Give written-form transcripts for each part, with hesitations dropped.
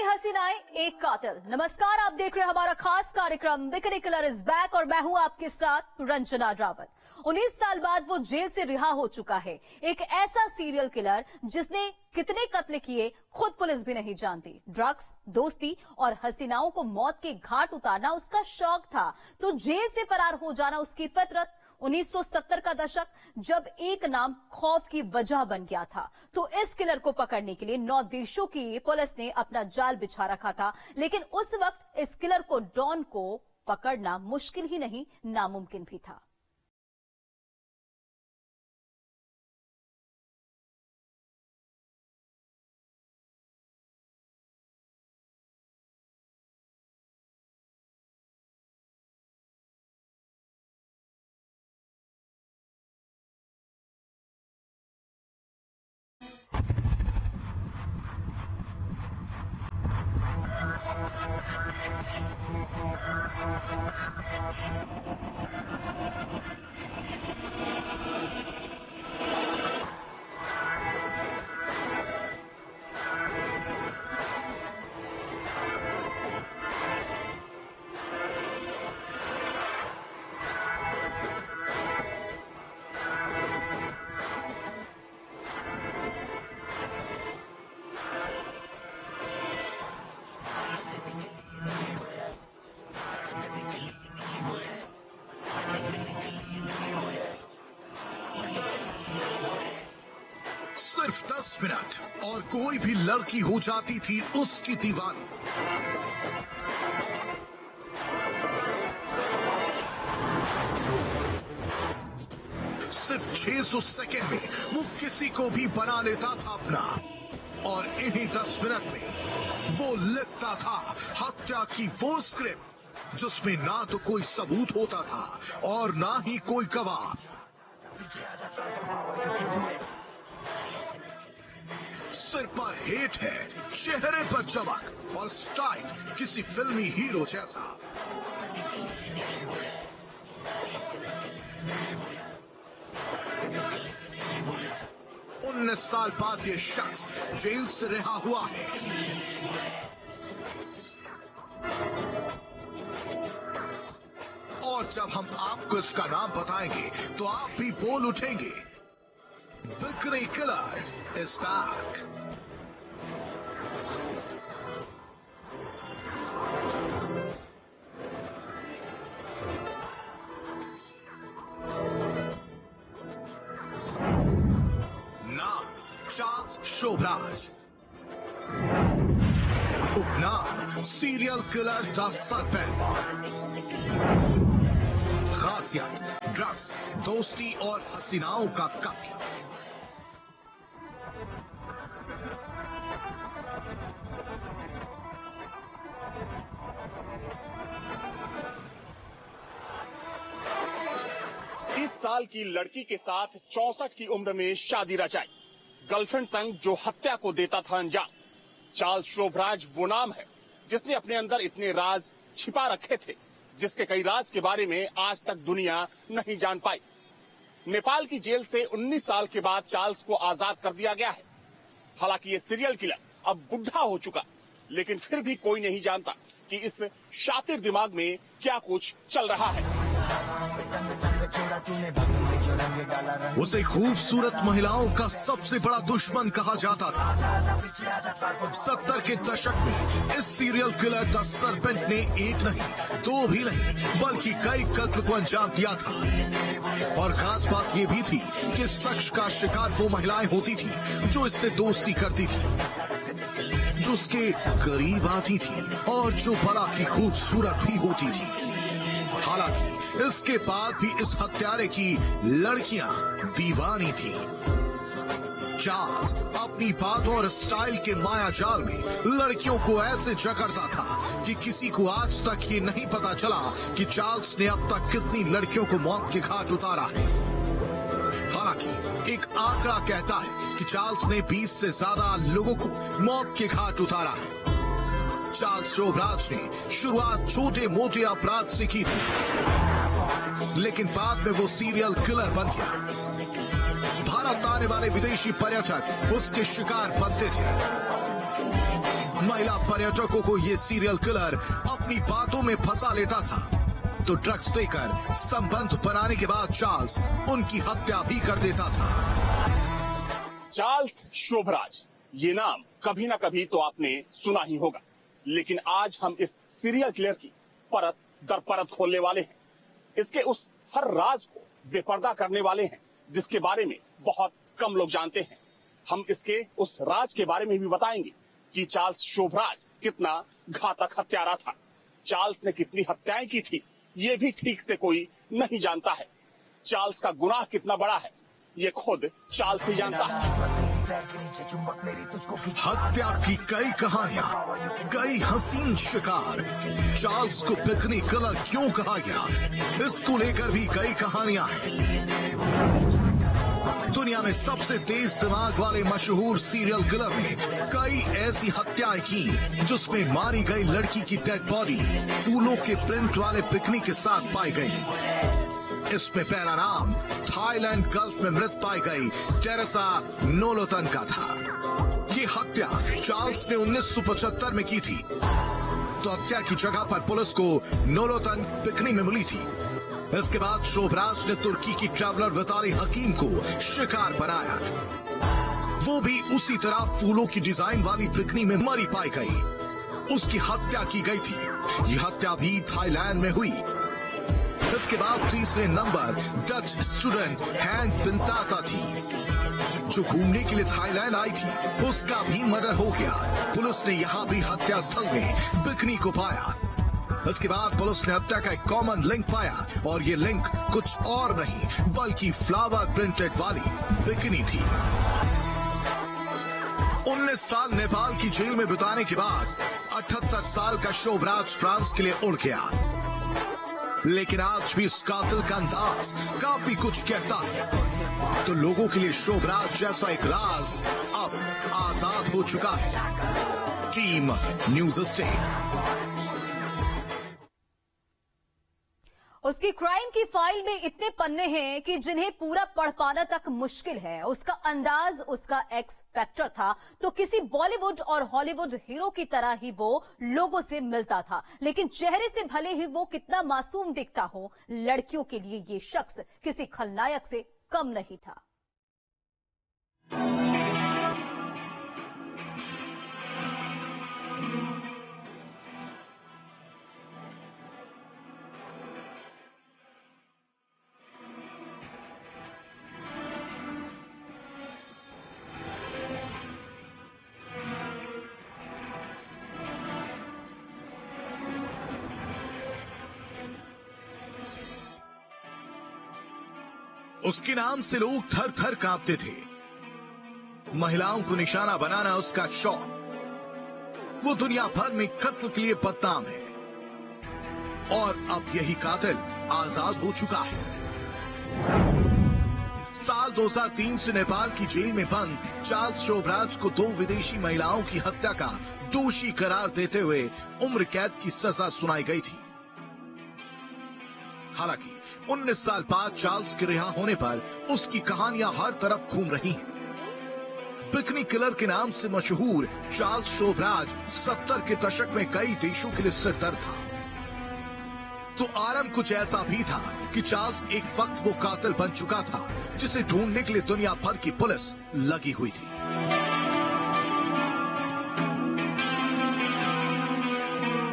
कई हसीनाएं एक कातिल। नमस्कार, आप देख रहे हैं हमारा खास कार्यक्रम बिकनी किलर इज बैक और मैं हूं आपके साथ रंजना रावत। 19 साल बाद वो जेल से रिहा हो चुका है। एक ऐसा सीरियल किलर जिसने कितने कत्ल किए खुद पुलिस भी नहीं जानती। ड्रग्स, दोस्ती और हसीनाओं को मौत के घाट उतारना उसका शौक था, तो जेल से फरार हो जाना उसकी फितरत। 1970 का दशक जब एक नाम खौफ की वजह बन गया था, तो इस किलर को पकड़ने के लिए 9 देशों की पुलिस ने अपना जाल बिछा रखा था। लेकिन उस वक्त इस किलर को, डॉन को पकड़ना मुश्किल ही नहीं, नामुमकिन भी था। सिर्फ 10 मिनट और कोई भी लड़की हो जाती थी उसकी दीवानी। सिर्फ 600 सेकेंड में वो किसी को भी बना लेता था अपना, और इन्हीं 10 मिनट में वो लिखता था हत्या की वो स्क्रिप्ट जिसमें ना तो कोई सबूत होता था और ना ही कोई गवाह। सिर पर हेट है, चेहरे पर चमक और स्टाइल किसी फिल्मी हीरो जैसा। उन्नीस साल बाद ये शख्स जेल से रिहा हुआ है। और जब हम आपको इसका नाम बताएंगे तो आप भी बोल उठेंगे, बिकनी किलर is back. नाम चार्ल्स शोभराज, उपनाम सीरियल किलर द सरपेंट, खासियत ड्रग्स, दोस्ती और हसीनाओं का कत्ल। साल की लड़की के साथ 64 की उम्र में शादी रचाई, गर्लफ्रेंड संग जो हत्या को देता था अंजाम। चार्ल्स शोभराज वो नाम है जिसने अपने अंदर इतने राज छिपा रखे थे, जिसके कई राज के बारे में आज तक दुनिया नहीं जान पाई। नेपाल की जेल से 19 साल के बाद चार्ल्स को आजाद कर दिया गया है। हालांकि ये सीरियल किलर अब बुढ़ा हो चुका, लेकिन फिर भी कोई नहीं जानता कि इस शातिर दिमाग में क्या कुछ चल रहा है। उसे खूबसूरत महिलाओं का सबसे बड़ा दुश्मन कहा जाता था। 70 के दशक में इस सीरियल किलर द सरपेंट ने एक नहीं, 2 भी नहीं, बल्कि कई कत्ल को अंजाम दिया था। और खास बात यह भी थी कि शख्स का शिकार वो महिलाएं होती थी जो इससे दोस्ती करती थी, जो उसके करीब आती थी और जो बड़ा की खूबसूरत भी होती थी। हालांकि इसके बाद भी इस हत्यारे की लड़कियां दीवानी थी। चार्ल्स अपनी बातों और स्टाइल के माया जाल में लड़कियों को ऐसे जकड़ता था कि किसी को आज तक ये नहीं पता चला कि चार्ल्स ने अब तक कितनी लड़कियों को मौत के घाट उतारा है। हालांकि एक आंकड़ा कहता है कि चार्ल्स ने 20 से ज्यादा लोगों को मौत के घाट उतारा है। चार्ल्स शोभराज ने शुरुआत छोटे मोटे अपराध से की थी, लेकिन बाद में वो सीरियल किलर बन गया। भारत आने वाले विदेशी पर्यटक उसके शिकार बनते थे। महिला पर्यटकों को ये सीरियल किलर अपनी बातों में फंसा लेता था, तो ड्रग्स देकर संबंध बनाने के बाद चार्ल्स उनकी हत्या भी कर देता था। चार्ल्स शोभराज, ये नाम कभी ना कभी तो आपने सुना ही होगा, लेकिन आज हम इस सीरियल किलर की परत दर परत खोलने वाले हैं। इसके उस हर राज को बेपर्दा करने वाले हैं जिसके बारे में बहुत कम लोग जानते हैं। हम इसके उस राज के बारे में भी बताएंगे कि चार्ल्स शोभराज कितना घातक हत्यारा था। चार्ल्स ने कितनी हत्याएं की थी ये भी ठीक से कोई नहीं जानता है। चार्ल्स का गुनाह कितना बड़ा है ये खुद चार्ल्स ही जानता है। हत्या की कई कहानियां, कई हसीन शिकार, चार्ल्स को पिकनिक किलर क्यों कहा गया, इसको लेकर भी कई कहानियां हैं। दुनिया में सबसे तेज दिमाग वाले मशहूर सीरियल किलर ने कई ऐसी हत्याएं की जिसमें मारी गई लड़की की डेड बॉडी फूलों के प्रिंट वाले पिकनिक के साथ पाई गई। इसमें पहला नाम थाईलैंड गल्फ में मृत पाई गई टेरेसा नोलोतन का था। ये हत्या चार्ल्स ने 1975 में की थी, तो हत्या की जगह पर पुलिस को नोलोतन पिकनिक में मिली थी। इसके बाद शोभराज ने तुर्की की ट्रैवलर विताली हकीम को शिकार बनाया, वो भी उसी तरह फूलों की डिजाइन वाली पिकनिक में मरी पाई गई। उसकी हत्या की गई थी। यह हत्या भी थाईलैंड में हुई। इसके बाद तीसरे नंबर डच स्टूडेंट हैंग पिंतासा थी, जो घूमने के लिए थाईलैंड आई थी। उसका भी मर्डर हो गया। पुलिस ने यहाँ भी हत्या स्थल में बिकनी को पाया। इसके बाद पुलिस ने हत्या का एक कॉमन लिंक पाया, और ये लिंक कुछ और नहीं बल्कि फ्लावर प्रिंटेड वाली बिकनी थी। 19 साल नेपाल की जेल में बिताने के बाद 78 साल का शोभराज फ्रांस के लिए उड़ गया, लेकिन आज भी इस कातिल का अंदाज काफी कुछ कहता है। तो लोगों के लिए शोभराज जैसा एक राज अब आजाद हो चुका है। Team news state. उसकी क्राइम की फाइल में इतने पन्ने हैं कि जिन्हें पूरा पढ़ पाना तक मुश्किल है। उसका अंदाज, उसका एक्स फैक्टर था तो किसी बॉलीवुड और हॉलीवुड हीरो की तरह ही वो लोगों से मिलता था, लेकिन चेहरे से भले ही वो कितना मासूम दिखता हो, लड़कियों के लिए ये शख्स किसी खलनायक से कम नहीं था। उसके नाम से लोग थर थर कांपते थे। महिलाओं को निशाना बनाना उसका शौक। वो दुनिया भर में कत्ल के लिए बदनाम है, और अब यही कातिल आजाद हो चुका है। साल 2003 से नेपाल की जेल में बंद चार्ल्स शोभराज को 2 विदेशी महिलाओं की हत्या का दोषी करार देते हुए उम्र कैद की सजा सुनाई गई थी। हालांकि 19 साल बाद चार्ल्स के रिहा होने पर उसकी कहानियां हर तरफ घूम रही हैं। पिकनिक किलर के नाम से मशहूर चार्ल्स शोभराज 70 के दशक में कई देशों के लिए सिरदर्द था। तो आरंभ कुछ ऐसा भी था कि चार्ल्स एक वक्त वो कातिल बन चुका था जिसे ढूंढने के लिए दुनिया भर की पुलिस लगी हुई थी।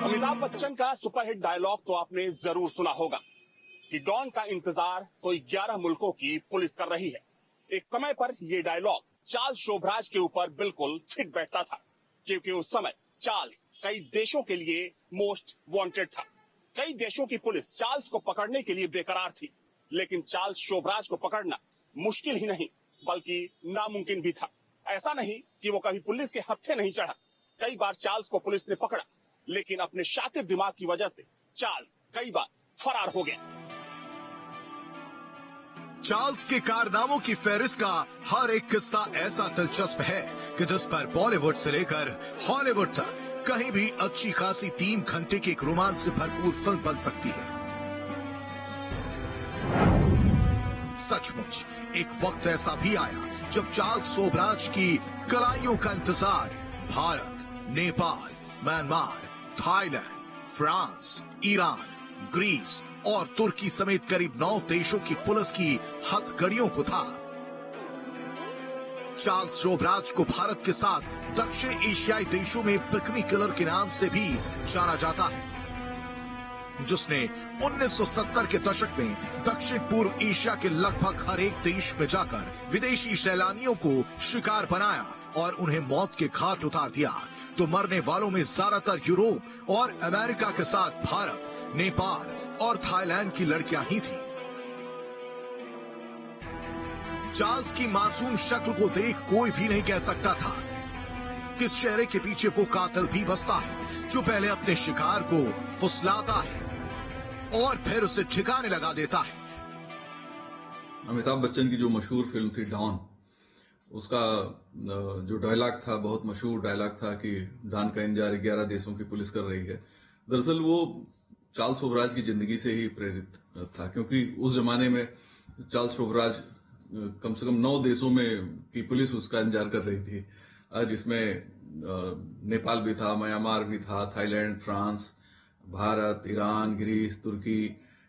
अमिताभ बच्चन का सुपरहिट डायलॉग तो आपने जरूर सुना होगा कि डॉन का इंतजार तो 11 मुल्कों की पुलिस कर रही है। एक समय पर यह डायलॉग चार्ल्स शोभराज के ऊपर बिल्कुल फिट बैठता था, क्योंकि उस समय चार्ल्स कई देशों के लिए मोस्ट वांटेड था। कई देशों की पुलिस चार्ल्स को पकड़ने के लिए बेकरार थी, लेकिन चार्ल्स शोभराज को पकड़ना मुश्किल ही नहीं बल्कि नामुमकिन भी था। ऐसा नहीं कि वो कभी पुलिस के हत्थे नहीं चढ़ा। कई बार चार्ल्स को पुलिस ने पकड़ा, लेकिन अपने शातिर दिमाग की वजह से चार्ल्स कई बार फरार हो गया। चार्ल्स के कारनामों की फहरिस्त का हर एक किस्सा ऐसा दिलचस्प है कि जिस पर बॉलीवुड से लेकर हॉलीवुड तक कहीं भी अच्छी खासी 3 घंटे की एक रोमांच से भरपूर फिल्म बन सकती है। सचमुच एक वक्त ऐसा भी आया जब चार्ल्स शोभराज की कलाइयों का इंतजार Bharat, Nepal, Myanmar, Thailand, France, Iran, Greece और तुर्की समेत करीब 9 देशों की पुलिस की हथकड़ियों को था। चार्ल्स शोभराज को भारत के साथ दक्षिण एशियाई देशों में पिकनिक किलर के नाम से भी जाना जाता है, जिसने 1970 के दशक में दक्षिण पूर्व एशिया के लगभग हर एक देश में जाकर विदेशी सैलानियों को शिकार बनाया और उन्हें मौत के घाट उतार दिया। तो मरने वालों में ज्यादातर यूरोप और अमेरिका के साथ भारत, नेपाल और थाईलैंड की लड़कियां ही थी। चार्ल्स की मासूम शक्ल को देख कोई भी नहीं कह सकता था कि इस चेहरे के पीछे वो कातिल भी बसता है जो पहले अपने शिकार को फुसलाता है और फिर उसे ठिकाने लगा देता है। अमिताभ बच्चन की जो मशहूर फिल्म थी डॉन, उसका जो डायलॉग था, बहुत मशहूर डायलॉग था कि डॉन का इंतजार 11 देशों की पुलिस कर रही है। दरअसल वो चार्ल्स शोभराज की जिंदगी से ही प्रेरित था, क्योंकि उस जमाने में चार्ल्स शोभराज कम से कम 9 देशों में की पुलिस उसका इंतजार कर रही थी, जिसमें नेपाल भी था, म्यांमार भी था, Thailand, France, Bharat, Iran, Greece, तुर्की,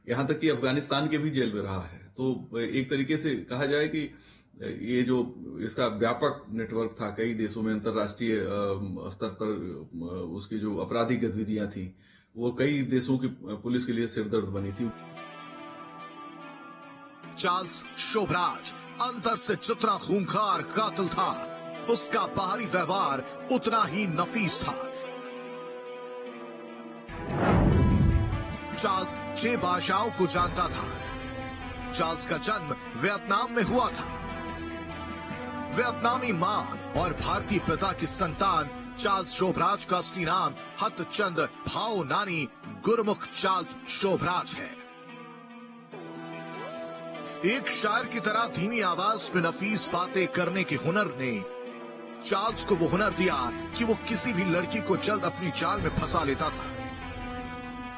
यहां तक कि अफगानिस्तान के भी जेल में रहा है। तो एक तरीके से कहा जाए कि ये जो इसका व्यापक नेटवर्क था, कई देशों में अंतर्राष्ट्रीय स्तर पर उसकी जो आपराधिक गतिविधियां थी, वो कई देशों की पुलिस के लिए सिरदर्द बनी थी। चार्ल्स शोभराज अंदर से जितना खूंखार कातिल था, उसका बाहरी व्यवहार उतना ही नफीस था। चार्ल्स 6 भाषाओं को जानता था। चार्ल्स का जन्म वियतनाम में हुआ था। वियतनामी मां और भारतीय पिता की संतान चार्ल्स शोभराज का असली नाम हतचंद भाओ नानी गुरमुख चार्ल्स शोभराज है। एक शायर की तरह धीमी आवाज में नफीस बातें करने के हुनर ने चार्ल्स को वो हुनर दिया कि वो किसी भी लड़की को जल्द अपनी जाल में फंसा लेता था।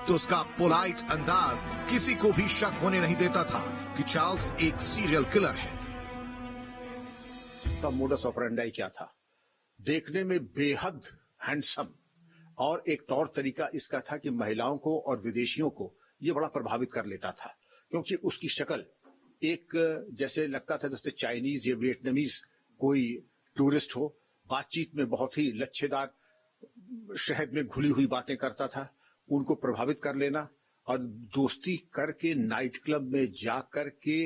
तो उसका पोलाइट अंदाज किसी को भी शक होने नहीं देता था कि चार्ल्स एक सीरियल किलर है। का मोडस ऑपरेंडाई क्या था? देखने में बेहद हैंडसम, और एक तौर तरीका इसका था कि महिलाओं को और विदेशियों को यह बड़ा प्रभावित कर लेता था, क्योंकि उसकी शक्ल एक जैसे लगता था जैसे चाइनीज या वियतनामीज कोई टूरिस्ट हो। बातचीत में बहुत ही लच्छेदार, शहद में घुली हुई बातें करता था। उनको प्रभावित कर लेना और दोस्ती करके नाइट क्लब में जा करके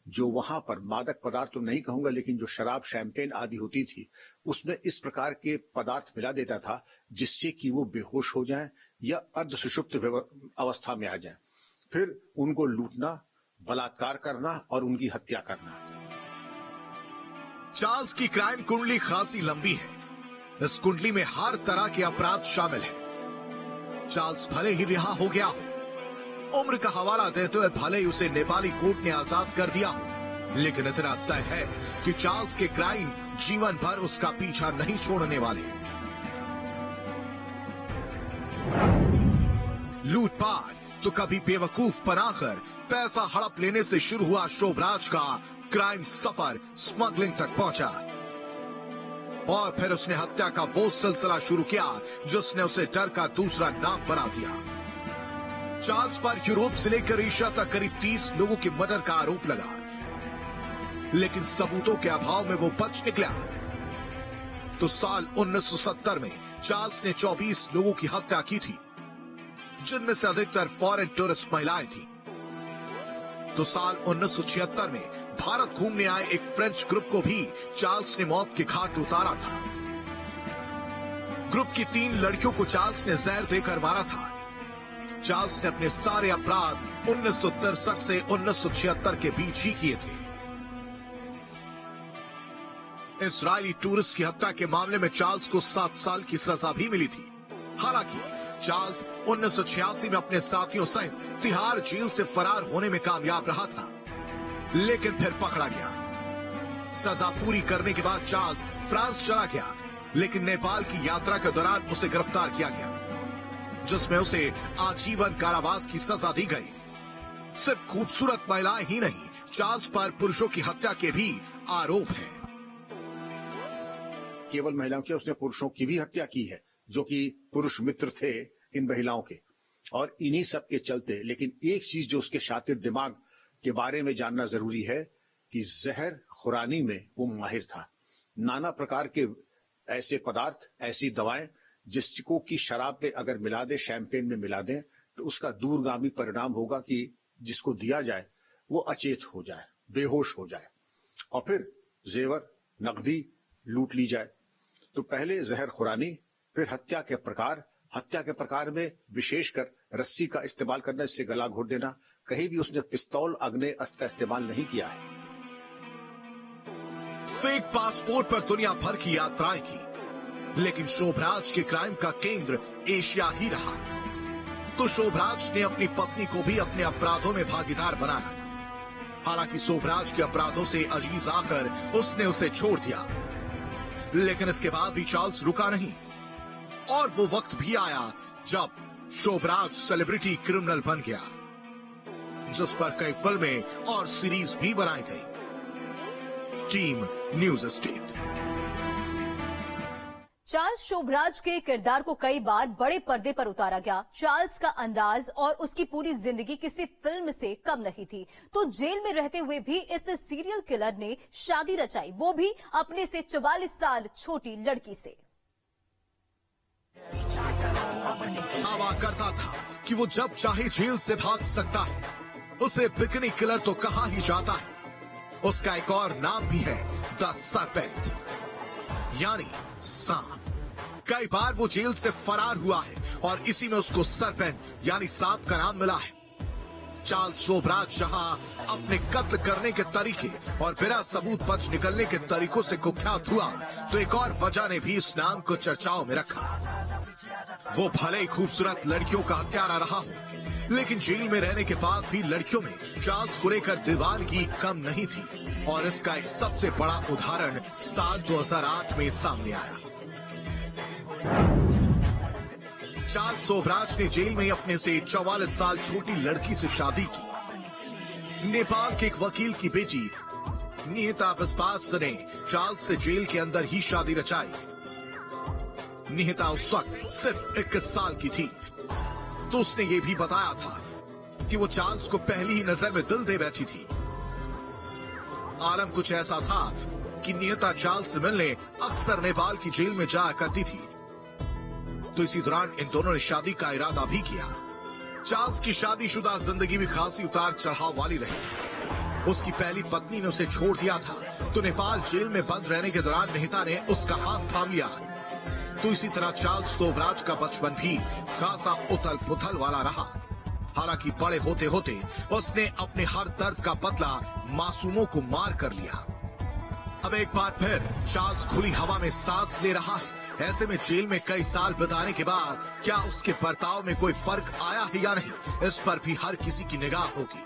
जो वहां पर मादक पदार्थ तो नहीं कहूंगा, लेकिन जो शराब, शैंपेन आदि होती थी, उसमें इस प्रकार के पदार्थ मिला देता था जिससे कि वो बेहोश हो जाएं या अर्ध सुषुप्त अवस्था में आ जाएं। फिर उनको लूटना, बलात्कार करना और उनकी हत्या करना। चार्ल्स की क्राइम कुंडली खासी लंबी है। इस कुंडली में हर तरह के अपराध शामिल है। चार्ल्स भले ही रिहा हो गया हो, उम्र का हवाला देते हुए भले ही उसे नेपाली कोर्ट ने आजाद कर दिया हो, लेकिन इतना तय है कि चार्ल्स के क्राइम जीवन भर उसका पीछा नहीं छोड़ने वाले। लूटपाट तो कभी बेवकूफ बनाकर पैसा हड़प लेने से शुरू हुआ शोभराज का क्राइम सफर स्मगलिंग तक पहुंचा, और फिर उसने हत्या का वो सिलसिला शुरू किया जिसने उसे डर का दूसरा नाम बना दिया। चार्ल्स पर यूरोप से लेकर एशिया तक करीब 30 लोगों के मर्डर का आरोप लगा, लेकिन सबूतों के अभाव में वो बच निकला। तो साल 1970 में चार्ल्स ने 24 लोगों की हत्या की थी, जिनमें से अधिकतर फॉरेन टूरिस्ट महिलाएं थी। तो साल 1976 में भारत घूमने आए एक फ्रेंच ग्रुप को भी चार्ल्स ने मौत के घाट उतारा था। ग्रुप की 3 लड़कियों को चार्ल्स ने जहर देकर मारा था। चार्ल्स ने अपने सारे अपराध 1963 से 1976 के बीच ही किए थे। इजरायली टूरिस्ट की हत्या के मामले में चार्ल्स को 7 साल की सजा भी मिली थी। हालांकि चार्ल्स 1986 में अपने साथियों सहित तिहाड़ जेल से फरार होने में कामयाब रहा था, लेकिन फिर पकड़ा गया। सजा पूरी करने के बाद चार्ल्स फ्रांस चला गया, लेकिन नेपाल की यात्रा के दौरान उसे गिरफ्तार किया गया, जिसमें उसे आजीवन कारावास की सजा दी गई। सिर्फ खूबसूरत महिलाएं ही नहीं, चार्ल्स पर पुरुषों की हत्या के भी आरोप हैं। केवल महिलाओं की, उसने पुरुषों की भी हत्या की है, जो कि पुरुष मित्र थे इन महिलाओं के, और इन्हीं सब के चलते। लेकिन एक चीज जो उसके शातिर दिमाग के बारे में जानना जरूरी है कि जहर खुरानी में वो माहिर था। नाना प्रकार के ऐसे पदार्थ, ऐसी दवाएं जिसको कि शराब में अगर मिला दे, शैंपेन में मिला दें, तो उसका दूरगामी परिणाम होगा कि जिसको दिया जाए वो अचेत हो जाए, बेहोश हो जाए, और फिर जेवर नकदी लूट ली जाए। तो पहले जहर खुरानी, फिर हत्या के प्रकार में विशेषकर रस्सी का इस्तेमाल करना, इससे गला घोट देना। कहीं भी उसने पिस्तौल, आग्नेय अस्त्र का इस्तेमाल नहीं किया है। फेक पासपोर्ट पर दुनिया भर की यात्राएं की, लेकिन शोभराज के क्राइम का केंद्र एशिया ही रहा। तो शोभराज ने अपनी पत्नी को भी अपने अपराधों में भागीदार बनाया। हालांकि शोभराज के अपराधों से अजीज आकर उसने उसे छोड़ दिया, लेकिन इसके बाद भी चार्ल्स रुका नहीं, और वो वक्त भी आया जब शोभराज सेलिब्रिटी क्रिमिनल बन गया, जिस पर कई फिल्में और सीरीज भी बनाई गई। Team news state. Charles Sobhraj के किरदार को कई बार बड़े पर्दे पर उतारा गया। चार्ल्स का अंदाज और उसकी पूरी जिंदगी किसी फिल्म से कम नहीं थी। तो जेल में रहते हुए भी इस सीरियल किलर ने शादी रचाई, वो भी अपने से 44 साल छोटी लड़की से। दावा करता था कि वो जब चाहे जेल से भाग सकता है। उसे बिकनी किलर तो कहा ही जाता है। उसका एक और नाम भी है, द सरपेंट, यानी सांप। कई बार वो जेल से फरार हुआ है और इसी में उसको सरपेंट यानी सांप का नाम मिला है। चार्ल्स शोभराज जहां अपने कत्ल करने के तरीके और बिना सबूत बच निकलने के तरीकों से कुख्यात हुआ, तो एक और वजह ने भी इस नाम को चर्चाओं में रखा। वो भले ही खूबसूरत लड़कियों का हत्यारा रहा हो, लेकिन जेल में रहने के बाद भी लड़कियों में चार्ल्स को लेकर दीवानगी कम नहीं थी, और इसका एक सबसे बड़ा उदाहरण साल 2008 में सामने आया। चार्ल्स शोभराज ने जेल में अपने से 44 साल छोटी लड़की से शादी की। नेपाल के एक वकील की बेटी निहिता बिस्वास ने चार्ल्स से जेल के अंदर ही शादी रचाई। निहिता उस वक्त सिर्फ 21 साल की थी, तो उसने ये भी बताया था कि वो चार्ल्स को पहली ही नजर में दिल दे बैठी थी। आलम कुछ ऐसा था कि निहिता चार्ल्स से मिलने अक्सर नेपाल की जेल में जाया करती थी, तो इसी दौरान इन दोनों ने शादी का इरादा भी किया। चार्ल्स की शादीशुदा जिंदगी भी खासी उतार चढ़ाव वाली रही। उसकी पहली पत्नी ने उसे छोड़ दिया था, तो नेपाल जेल में बंद रहने के दौरान निहिता ने उसका हाथ थाम लिया। तो इसी तरह चार्ल्स शोभराज का बचपन भी खासा उथल पुथल वाला रहा। हालांकि बड़े होते होते उसने अपने हर दर्द का बदला मासूमों को मार कर लिया। अब एक बार फिर चार्ल्स खुली हवा में सांस ले रहा है। ऐसे में जेल में कई साल बिताने के बाद क्या उसके बर्ताव में कोई फर्क आया है या नहीं, इस पर भी हर किसी की निगाह होगी।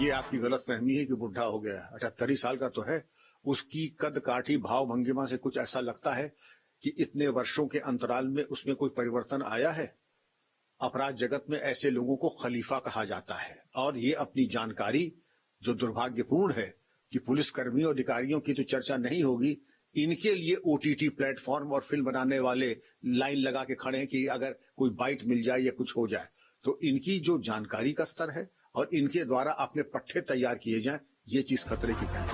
ये आपकी गलतफहमी है कि बुढ़ा हो गया। 78 साल का तो है। उसकी कद काठी, भाव भंगिमा से कुछ ऐसा लगता है कि इतने वर्षों के अंतराल में उसमें कोई परिवर्तन आया है। अपराध जगत में ऐसे लोगों को खलीफा कहा जाता है, और ये अपनी जानकारी, जो दुर्भाग्यपूर्ण है कि पुलिसकर्मियों अधिकारियों की तो चर्चा नहीं होगी, इनके लिए ओटीटी प्लेटफॉर्म और फिल्म बनाने वाले लाइन लगा के खड़े हैं कि अगर कोई बाइट मिल जाए या कुछ हो जाए तो इनकी जो जानकारी का स्तर है और इनके द्वारा अपने पट्टे तैयार किए जाएं, ये चीज खतरे की है।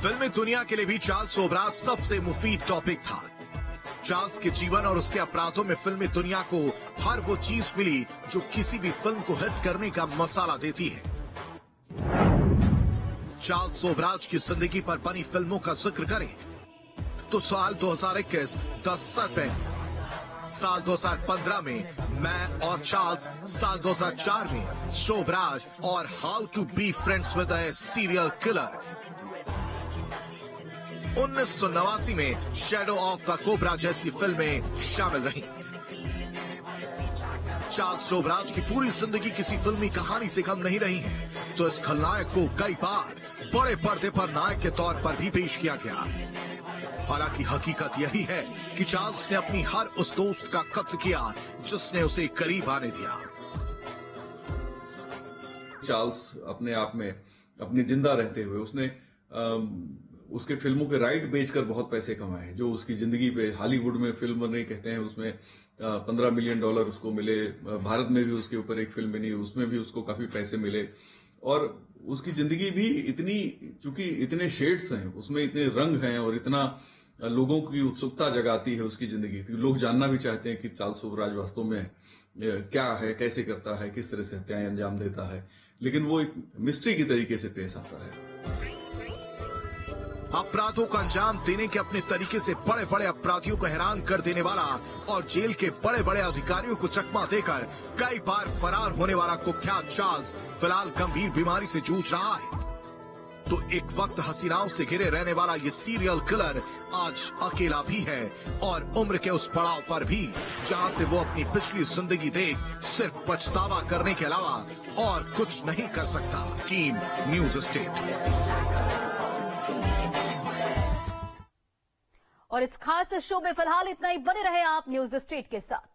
फिल्मी दुनिया के लिए भी चार्ल्स शोभराज सबसे मुफीद टॉपिक था। चार्ल्स के जीवन और उसके अपराधों में फिल्मी दुनिया को हर वो चीज मिली जो किसी भी फिल्म को हिट करने का मसाला देती है। चार्ल्स शोभराज की जिंदगी पर बनी फिल्मों का जिक्र करें तो साल 2021 द सरपेंट, साल 2015 में मैं और चार्ल्स, साल 2004 में शोभराज और how to be friends with a serial killer, 1989 में शैडो ऑफ द कोबरा जैसी फिल्में शामिल रहीं। चार्ल्स शोभराज की पूरी जिंदगी किसी फिल्मी कहानी से कम नहीं रही है, तो इस खलनायक को कई बार बड़े पर्दे पर नायक के तौर पर भी पेश किया गया। हालांकि हकीकत यही है कि चार्ल्स ने अपनी हर उस दोस्त का कत्ल किया जिसने उसे करीब आने दिया। चार्ल्स अपने आप में अपने जिंदा रहते हुए उसने उसके फिल्मों के राइट बेचकर बहुत पैसे कमाए, जो उसकी जिंदगी पे हॉलीवुड में फिल्म बनने कहते हैं, उसमें $15 मिलियन उसको मिले। भारत में भी उसके ऊपर एक फिल्म बनी, उसमें भी उसको काफी पैसे मिले। और उसकी जिंदगी भी इतनी, चूंकि इतने शेड्स हैं उसमें, इतने रंग हैं और इतना लोगों की उत्सुकता जगाती है उसकी जिंदगी। तो लोग जानना भी चाहते हैं कि चार्ल्स शोभराज वास्तव में क्या है, कैसे करता है, किस तरह से हत्याएं अंजाम देता है, लेकिन वो एक मिस्ट्री की तरीके से पेश आता है। अपराधों का अंजाम देने के अपने तरीके से बड़े बड़े अपराधियों को हैरान कर देने वाला और जेल के बड़े बड़े अधिकारियों को चकमा देकर कई बार फरार होने वाला कुख्यात चार्ल्स फिलहाल गंभीर बीमारी से जूझ रहा है। तो एक वक्त हसीनाओं से घिरे रहने वाला ये सीरियल किलर आज अकेला भी है और उम्र के उस पड़ाव पर भी जहां से वो अपनी पिछली जिंदगी देख सिर्फ पछतावा करने के अलावा और कुछ नहीं कर सकता। Team news state. और इस खास शो में फिलहाल इतना ही। बने रहे आप न्यूज स्टेट के साथ।